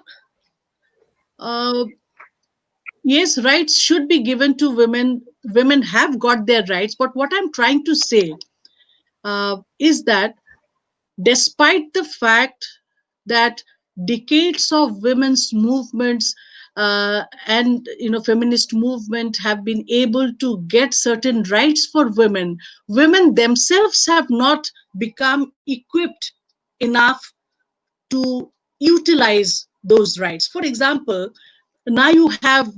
uh, yes, rights should be given to women. Women have got their rights, but what I'm trying to say is that despite the fact that decades of women's movements and feminist movement have been able to get certain rights for women, women themselves have not become equipped enough to utilize those rights. For example, now you have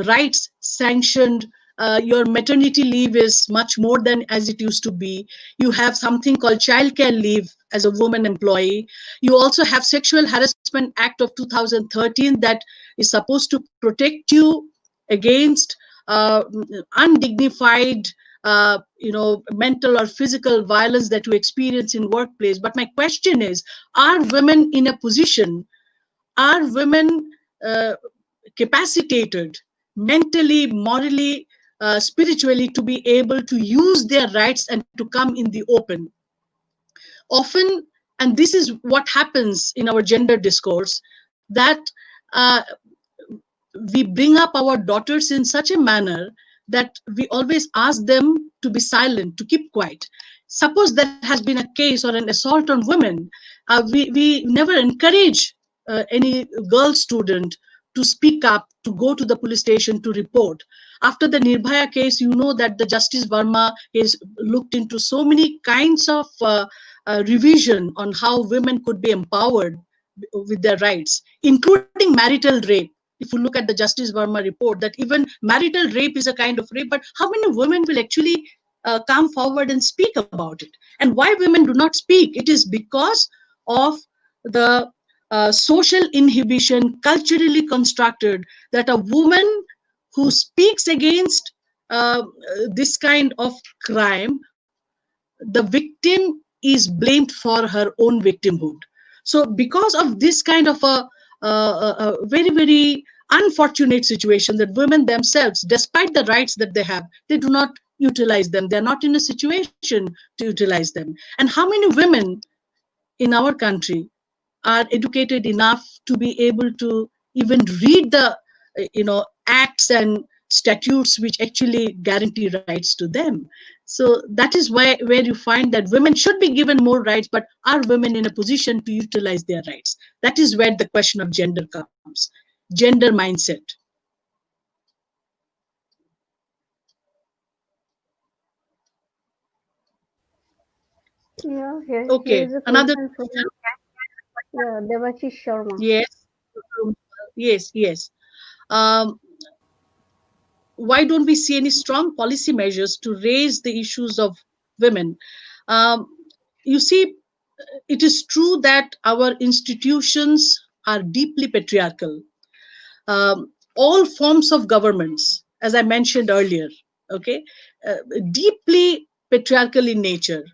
rights sanctioned. Your maternity leave is much more than as it used to be. You have something called childcare leave as a woman employee. You also have Sexual Harassment Act of 2013 that is supposed to protect you against undignified mental or physical violence that you experience in workplace. But my question is, are women in a position, are women uh, capacitated mentally, morally, spiritually to be able to use their rights and to come in the open? Often, and this is what happens in our gender discourse, that uh, we bring up our daughters in such a manner that we always ask them to be silent, to keep quiet. Suppose there has been a case or an assault on women, we never encourage any girl student to speak up, to go to the police station to report. After the Nirbhaya case, you know that the Justice Verma is looked into so many kinds of revision on how women could be empowered with their rights, including marital rape. If you look at the Justice Verma report, that even marital rape is a kind of rape, but how many women will actually come forward and speak about it? And why women do not speak? It is because of the social inhibition, culturally constructed, that a woman who speaks against this kind of crime, the victim is blamed for her own victimhood. So, because of this kind of a very, very unfortunate situation, that women themselves, despite the rights that they have, they do not utilize them. They're not in a situation to utilize them. And how many women in our country are educated enough to be able to even read the acts and statutes which actually guarantee rights to them? So that is where you find that women should be given more rights, but are women in a position to utilize their rights? That is where the question of gender comes, gender mindset. yeah. Here Okay, is a another question from, yeah, Devashish Sharma. yes, yes. um, why don't we see any strong policy measures to raise the issues of women? Um, you see, it is true that our institutions are deeply patriarchal. All forms of governments, as I mentioned earlier, okay, uh, deeply patriarchal in nature.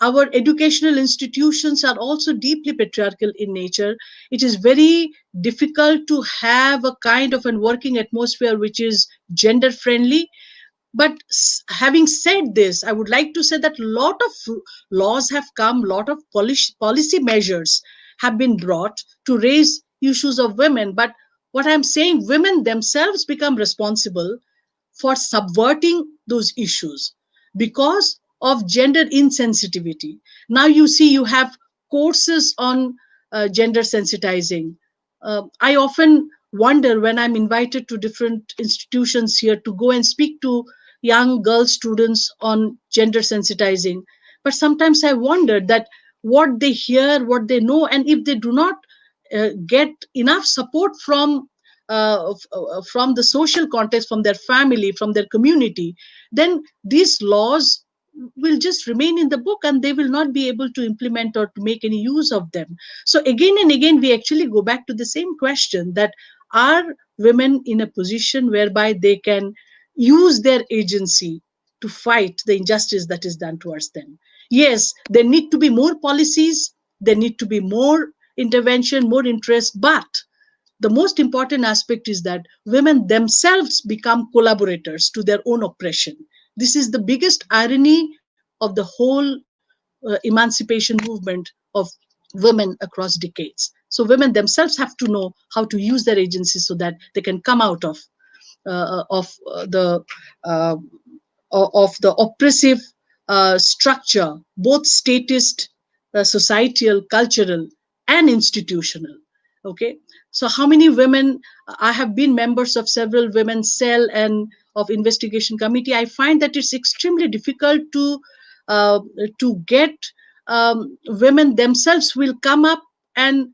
Our educational institutions are also deeply patriarchal in nature. It is very difficult to have a kind of a working atmosphere which is gender friendly. But having said this, I would like to say that a lot of laws have come, lot of policy measures have been brought to raise issues of women. But what I'm saying, women themselves become responsible for subverting those issues because of gender insensitivity. Now you see, you have courses on gender sensitizing. I often wonder when I'm invited to different institutions here to go and speak to young girl students on gender sensitizing. But sometimes I wonder that what they hear, what they know, and if they do not get enough support from the social context, from their family, from their community, then these laws will just remain in the book, and they will not be able to implement or to make any use of them. So again and again we actually go back to the same question, that are women in a position whereby they can use their agency to fight the injustice that is done towards them? Yes, there need to be more policies, there need to be more intervention, more interest, but the most important aspect is that women themselves become collaborators to their own oppression. This is the biggest irony of the whole emancipation movement of women across decades. So women themselves have to know how to use their agency so that they can come out uh, of the oppressive structure, both statist, societal, cultural, and institutional. Okay, so how many women? I have been members of several women's cell and of investigation committee. I find that it's extremely difficult uh, to get women themselves will come up and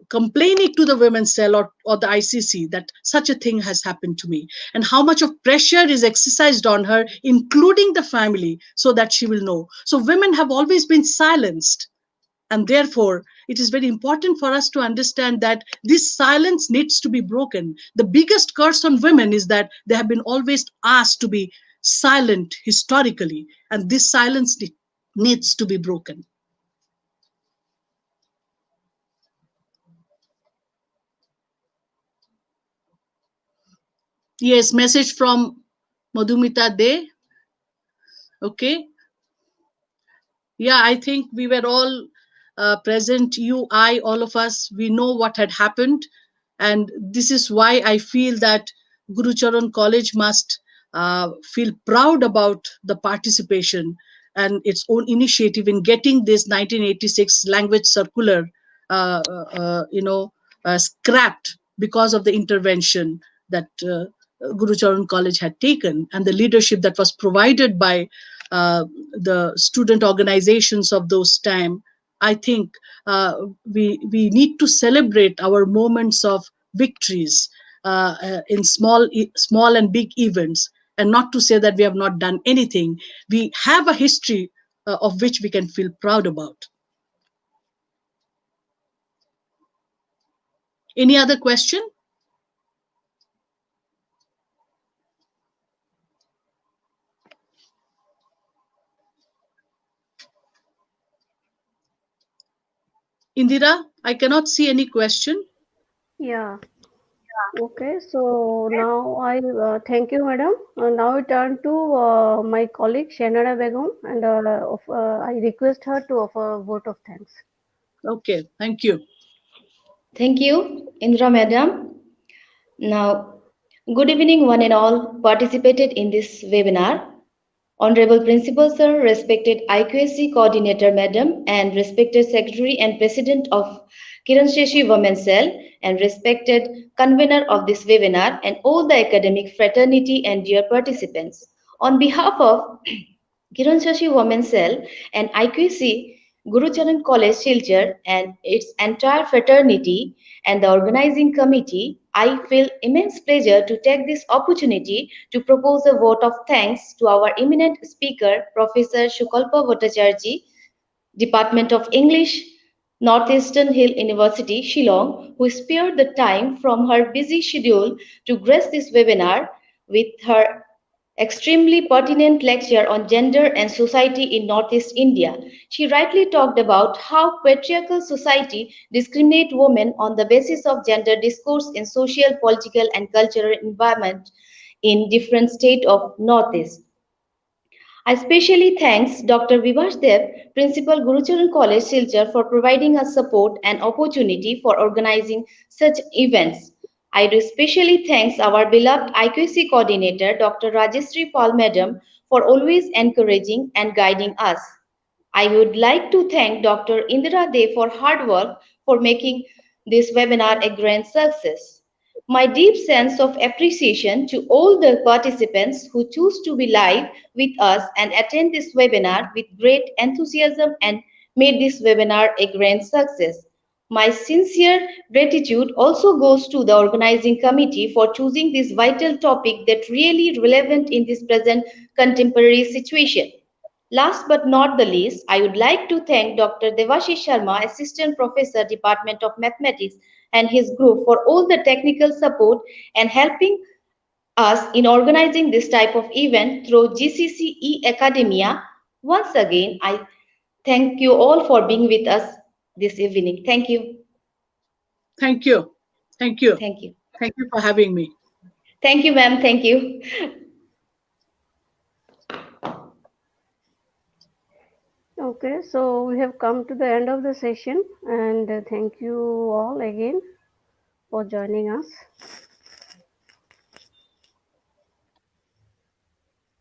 complaining to the women's cell or the ICC that such a thing has happened to me, and how much of pressure is exercised on her, including the family, so that she will know. So women have always been silenced, and therefore it is very important for us to understand that this silence needs to be broken. The biggest curse on women is that they have been always asked to be silent historically, and this silence needs to be broken. Yes, message from Madhumita De. Okay. Yeah, I think we were all present, you, I, all of us. We know what had happened. And this is why I feel that Guru Charan College must feel proud about the participation and its own initiative in getting this 1986 language circular, scrapped because of the intervention that Guru Charan College had taken, and the leadership that was provided by the student organizations of those time. I think we need to celebrate our moments of victories in small and big events, and not to say that we have not done anything. We have a history of which we can feel proud about. Any other question? Indira, I cannot see any question. Yeah. Okay. So now I thank you, madam. Now I turn to my colleague Shanara Begum, and I request her to offer a vote of thanks. Okay, thank you. Thank you, Indra Madam. Now, good evening, one and all participated in this webinar. Honorable Principal Sir, respected IQAC Coordinator Madam, and respected Secretary and President of Kiran Sheshi Women's Cell, and respected convener of this webinar, and all the academic fraternity and dear participants. On behalf of Kiran Shashi Women's Cell and IQC Guru Charan College Silchar and its entire fraternity and the organizing committee, I feel immense pleasure to take this opportunity to propose a vote of thanks to our eminent speaker, Professor Sukalpa Bhattacharjee, Department of English, Northeastern Hill University, Shillong, who spared the time from her busy schedule to grace this webinar with her extremely pertinent lecture on gender and society in Northeast India. She rightly talked about how patriarchal society discriminate women on the basis of gender discourse in social, political, and cultural environment in different states of Northeast. I especially thanks Dr. Vivash Dev, Principal Gurucharan College, Silchar, for providing us support and opportunity for organizing such events. I do especially thanks our beloved IQC coordinator, Dr. Rajeshri Paul Madam, for always encouraging and guiding us. I would like to thank Dr. Indira De for hard work for making this webinar a grand success. My deep sense of appreciation to all the participants who choose to be live with us and attend this webinar with great enthusiasm and made this webinar a grand success. My sincere gratitude also goes to the organizing committee for choosing this vital topic that really relevant in this present contemporary situation. Last but not the least, I would like to thank Dr. Devashish Sharma, Assistant Professor, Department of Mathematics, and his group for all the technical support and helping us in organizing this type of event through GCCE Academia. Once again, I thank you all for being with us this evening. Thank you. Thank you. Thank you. Thank you. Thank you for having me. Thank you, ma'am. Thank you. Okay, so we have come to the end of the session, and thank you all again for joining us.